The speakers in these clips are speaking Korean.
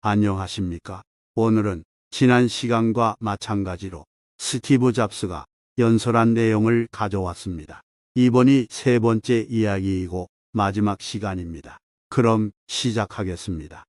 안녕하십니까? 오늘은 지난 시간과 마찬가지로 스티브 잡스가 연설한 내용을 가져왔습니다. 이번이 세 번째 이야기이고 마지막 시간입니다. 그럼 시작하겠습니다.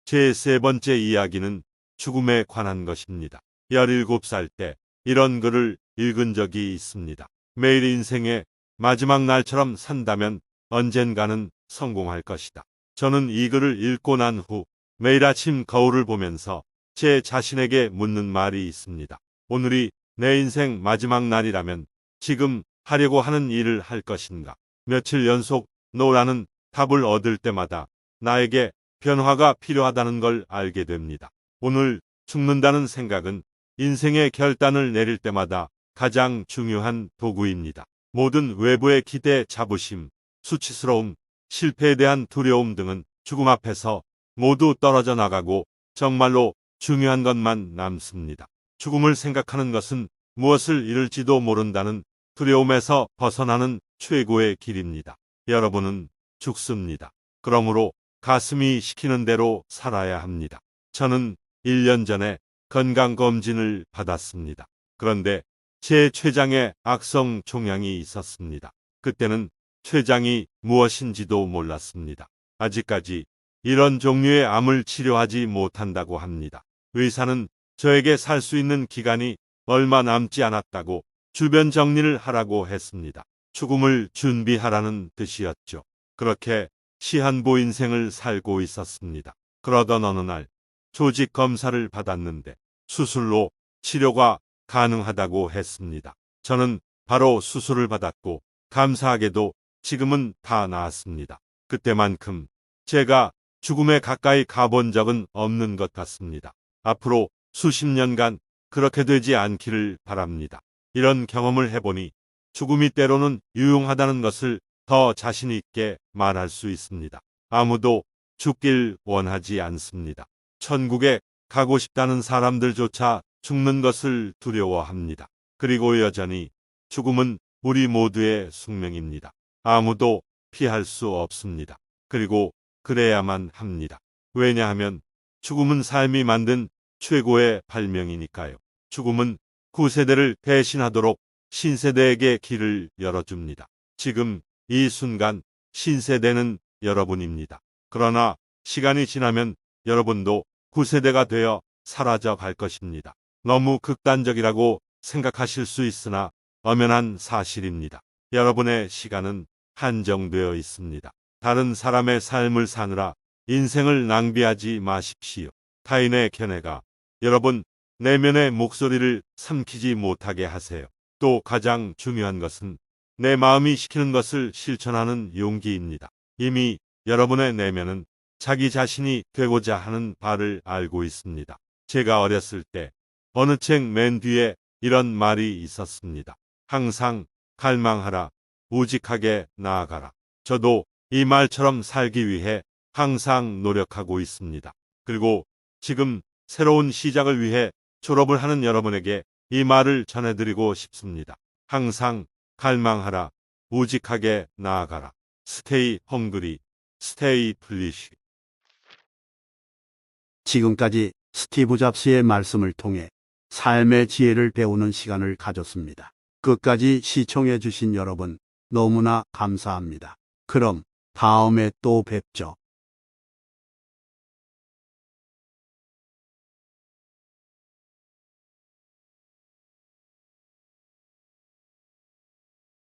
제 세 번째 이야기는 죽음에 관한 것입니다. 17살 때 이런 글을 읽은 적이 있습니다. 매일 인생의 마지막 날처럼 산다면 언젠가는 성공할 것이다. 저는 이 글을 읽고 난 후 매일 아침 거울을 보면서 제 자신에게 묻는 말이 있습니다. 오늘이 내 인생 마지막 날이라면 지금 하려고 하는 일을 할 것인가? 며칠 연속 노라는 답을 얻을 때마다 나에게 변화가 필요하다는 걸 알게 됩니다. 오늘 죽는다는 생각은 인생의 결단을 내릴 때마다 가장 중요한 도구입니다. 모든 외부의 기대, 자부심, 수치스러움, 실패에 대한 두려움 등은 죽음 앞에서 모두 떨어져 나가고 정말로 중요한 것만 남습니다. 죽음을 생각하는 것은 무엇을 잃을지도 모른다는 두려움에서 벗어나는 최고의 길입니다. 여러분은 죽습니다. 그러므로 가슴이 시키는 대로 살아야 합니다. 저는 1년 전에 건강검진을 받았습니다. 그런데 제 췌장에 악성 종양이 있었습니다. 그때는 췌장이 무엇인지도 몰랐습니다. 아직까지 이런 종류의 암을 치료하지 못한다고 합니다. 의사는 저에게 살 수 있는 기간이 얼마 남지 않았다고 주변 정리를 하라고 했습니다. 죽음을 준비하라는 뜻이었죠. 그렇게 시한부 인생을 살고 있었습니다. 그러던 어느 날 조직 검사를 받았는데 수술로 치료가 가능하다고 했습니다. 저는 바로 수술을 받았고 감사하게도 지금은 다 나았습니다. 그때만큼 제가 죽음에 가까이 가본 적은 없는 것 같습니다. 앞으로 수십 년간 그렇게 되지 않기를 바랍니다. 이런 경험을 해보니 죽음이 때로는 유용하다는 것을 더 자신 있게 말할 수 있습니다. 아무도 죽길 원하지 않습니다. 천국에 가고 싶다는 사람들조차 죽는 것을 두려워합니다. 그리고 여전히 죽음은 우리 모두의 숙명입니다. 아무도 피할 수 없습니다. 그리고 그래야만 합니다. 왜냐하면 죽음은 삶이 만든 최고의 발명이니까요. 죽음은 구세대를 대신하도록 신세대에게 길을 열어줍니다. 지금 이 순간 신세대는 여러분입니다. 그러나 시간이 지나면 여러분도 구세대가 되어 사라져 갈 것입니다. 너무 극단적이라고 생각하실 수 있으나 엄연한 사실입니다. 여러분의 시간은 한정되어 있습니다. 다른 사람의 삶을 사느라 인생을 낭비하지 마십시오. 타인의 견해가 여러분 내면의 목소리를 삼키지 못하게 하세요. 또 가장 중요한 것은 내 마음이 시키는 것을 실천하는 용기입니다. 이미 여러분의 내면은 자기 자신이 되고자 하는 바를 알고 있습니다. 제가 어렸을 때 어느 책 맨 뒤에 이런 말이 있었습니다. 항상 갈망하라, 우직하게 나아가라. 저도 이 말처럼 살기 위해 항상 노력하고 있습니다. 그리고 지금 새로운 시작을 위해 졸업을 하는 여러분에게 이 말을 전해드리고 싶습니다. 항상 갈망하라, 우직하게 나아가라. Stay hungry, stay foolish. 지금까지 스티브 잡스의 말씀을 통해 삶의 지혜를 배우는 시간을 가졌습니다. 끝까지 시청해 주신 여러분 너무나 감사합니다. 그럼 다음에 또 뵙죠.